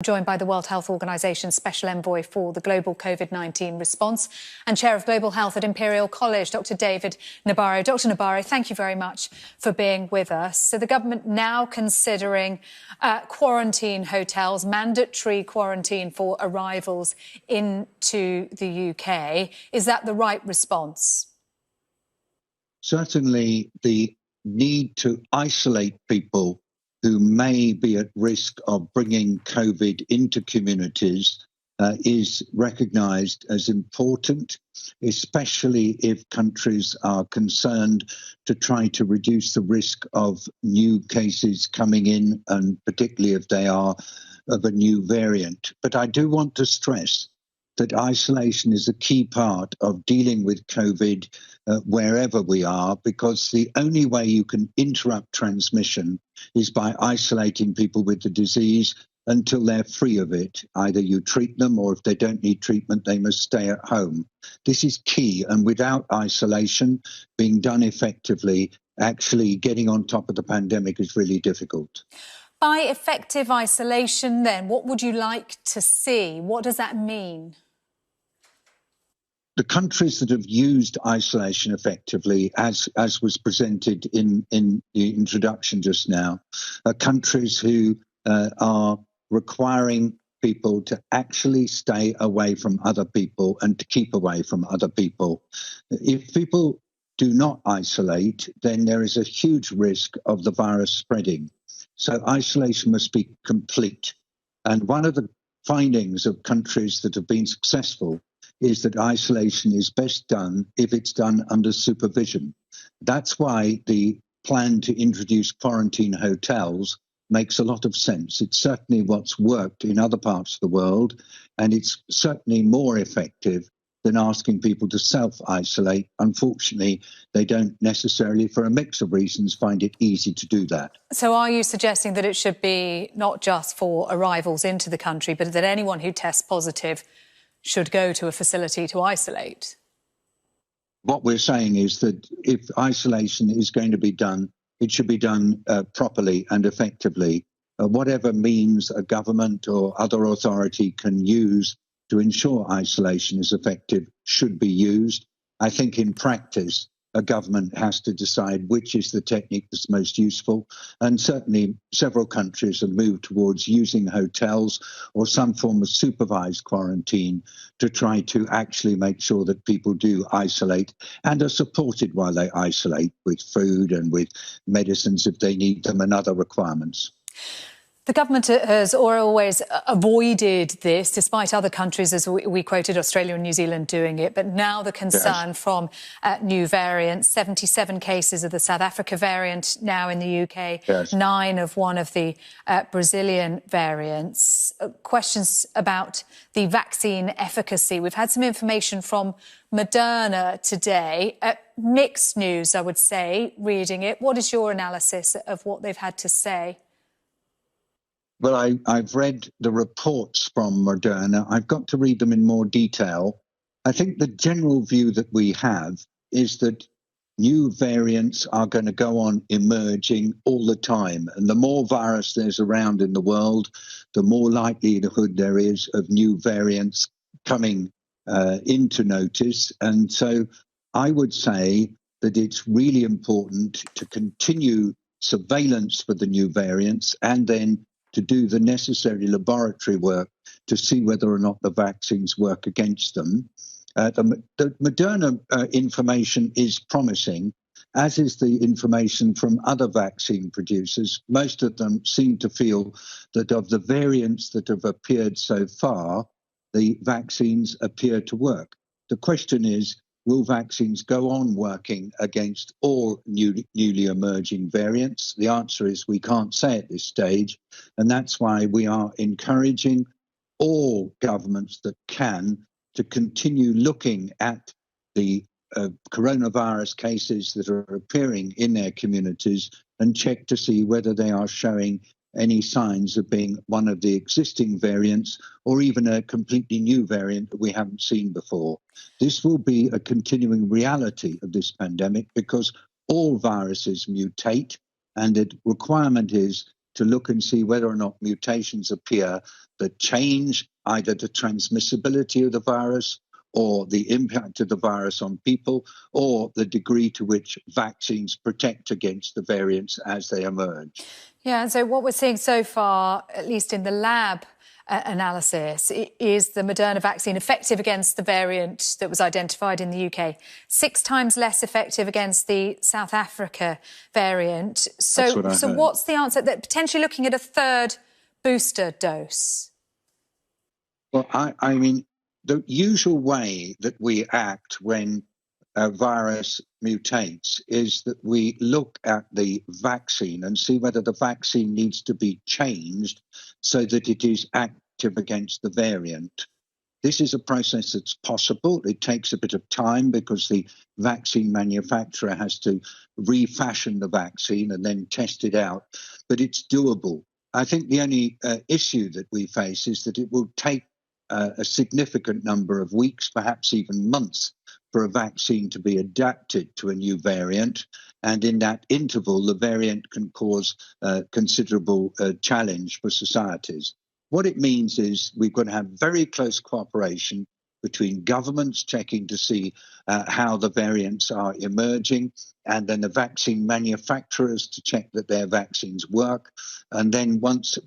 Joined by the World Health Organization's Special Envoy for the Global COVID-19 Response and Chair of Global Health at Imperial College, Dr. David Nabarro. Dr. Nabarro, thank you very much for being with us. So the government now considering quarantine hotels, mandatory quarantine for arrivals into the UK. Is that the right response? Certainly the need to isolate people who may be at risk of bringing COVID into communities is recognised as important, especially if countries are concerned to try to reduce the risk of new cases coming in, and particularly if they are of a new variant. But I do want to stress that isolation is a key part of dealing with COVID wherever we are, because the only way you can interrupt transmission is by isolating people with the disease until they're free of it. Either you treat them, or if they don't need treatment, they must stay at home. This is key, and without isolation being done effectively, actually getting on top of the pandemic is really difficult. By effective isolation, then, what would you like to see? What does that mean? The countries that have used isolation effectively, as was presented in the introduction just now, are countries who are requiring people to actually stay away from other people and to keep away from other people. If people do not isolate, then there is a huge risk of the virus spreading. So isolation must be complete. And one of the findings of countries that have been successful is that isolation is best done if it's done under supervision. That's why the plan to introduce quarantine hotels makes a lot of sense. It's certainly what's worked in other parts of the world, and it's certainly more effective than asking people to self-isolate. Unfortunately, they don't necessarily, for a mix of reasons, find it easy to do that. So are you suggesting that it should be not just for arrivals into the country, but that anyone who tests positive should go to a facility to isolate? What we're saying is that if isolation is going to be done, it should be done properly and effectively. Whatever means a government or other authority can use to ensure isolation is effective should be used. I think in practice, a government has to decide which is the technique that's most useful. And certainly several countries have moved towards using hotels or some form of supervised quarantine to try to actually make sure that people do isolate and are supported while they isolate with food and with medicines if they need them and other requirements. The government has always avoided this, despite other countries, as we quoted, Australia and New Zealand doing it. But now the concern from new variants, 77 cases of the South Africa variant now in the UK, 9 of one of the Brazilian variants. Questions about the vaccine efficacy. We've had some information from Moderna today. Mixed news, I would say, reading it. What is your analysis of what they've had to say? Well, I've read the reports from Moderna. I've got to read them in more detail. I think the general view that we have is that new variants are going to go on emerging all the time. And the more virus there's around in the world, the more likelihood there is of new variants coming into notice. And so I would say that it's really important to continue surveillance for the new variants and then to do the necessary laboratory work to see whether or not the vaccines work against them. The Moderna information is promising, as is the information from other vaccine producers. Most of them seem to feel that of the variants that have appeared so far, the vaccines appear to work. The question is, will vaccines go on working against all newly emerging variants? The answer is we can't say at this stage, and that's why we are encouraging all governments that can to continue looking at the coronavirus cases that are appearing in their communities and check to see whether they are showing any signs of being one of the existing variants or even a completely new variant that we haven't seen before. This will be a continuing reality of this pandemic because all viruses mutate, and the requirement is to look and see whether or not mutations appear that change either the transmissibility of the virus or the impact of the virus on people, or the degree to which vaccines protect against the variants as they emerge. Yeah, and so what we're seeing so far, at least in the lab analysis, is the Moderna vaccine effective against the variant that was identified in the UK, 6 times less effective against the South Africa variant. So what's the answer? That potentially looking at a third booster dose? Well, I mean, the usual way that we act when a virus mutates is that we look at the vaccine and see whether the vaccine needs to be changed so that it is active against the variant. This is a process that's possible. It takes a bit of time because the vaccine manufacturer has to refashion the vaccine and then test it out, but it's doable. I think the only issue that we face is that it will take a significant number of weeks, perhaps even months, for a vaccine to be adapted to a new variant. And in that interval, the variant can cause considerable challenge for societies. What it means is we've got to have very close cooperation between governments checking to see how the variants are emerging, and then the vaccine manufacturers to check that their vaccines work. And then once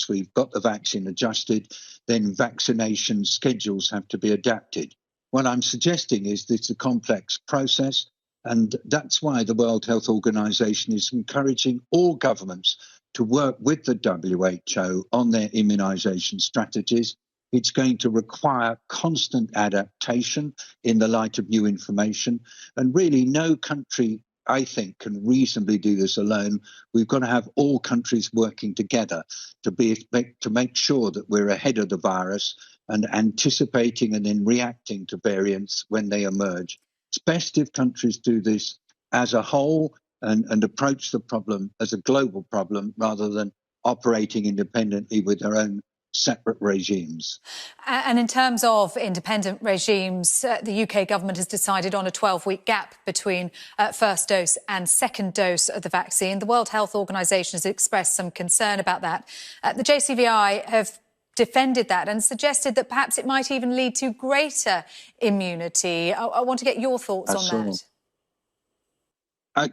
we've got the vaccine adjusted, then vaccination schedules have to be adapted. What I'm suggesting is that it's a complex process, and that's why the World Health Organization is encouraging all governments to work with the WHO on their immunization strategies. It's going to require constant adaptation in the light of new information. And really, no country, I think, can reasonably do this alone. We've got to have all countries working together to make sure that we're ahead of the virus and anticipating and then reacting to variants when they emerge. It's best if countries do this as a whole and approach the problem as a global problem rather than operating independently with their own separate regimes. And in terms of independent regimes, the UK government has decided on a 12-week gap between first dose and second dose of the vaccine. The World Health Organization has expressed some concern about that. The JCVI have defended that and suggested that perhaps it might even lead to greater immunity. I want to get your thoughts on that.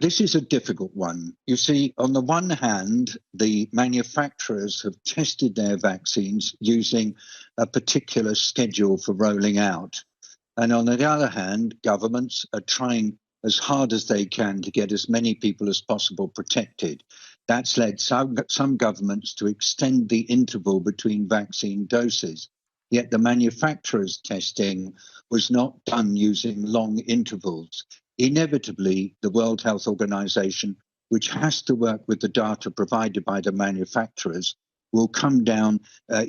This is a difficult one. You see, on the one hand, the manufacturers have tested their vaccines using a particular schedule for rolling out. And on the other hand, governments are trying as hard as they can to get as many people as possible protected. That's led some governments to extend the interval between vaccine doses. Yet the manufacturers' testing was not done using long intervals. Inevitably, the World Health Organization, which has to work with the data provided by the manufacturers, will come down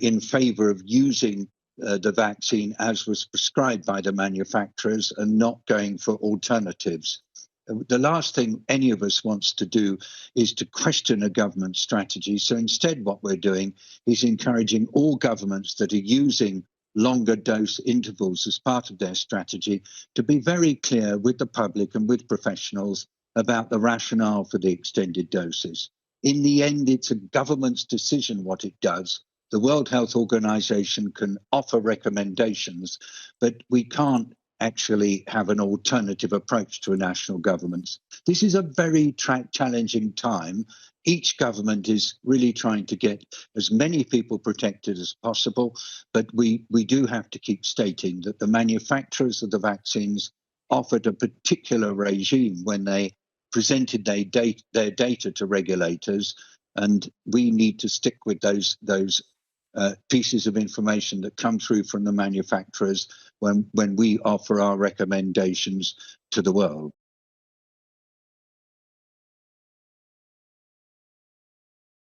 in favor of using the vaccine as was prescribed by the manufacturers and not going for alternatives. The last thing any of us wants to do is to question a government strategy. So instead, what we're doing is encouraging all governments that are using longer dose intervals as part of their strategy to be very clear with the public and with professionals about the rationale for the extended doses. In the end, it's a government's decision what it does. The World Health Organization can offer recommendations, but we can't actually have an alternative approach to a national government. This is a very challenging time. Each government is really trying to get as many people protected as possible, but we do have to keep stating that the manufacturers of the vaccines offered a particular regime when they presented their data to regulators, and we need to stick with those pieces of information that come through from the manufacturers when we offer our recommendations to the world.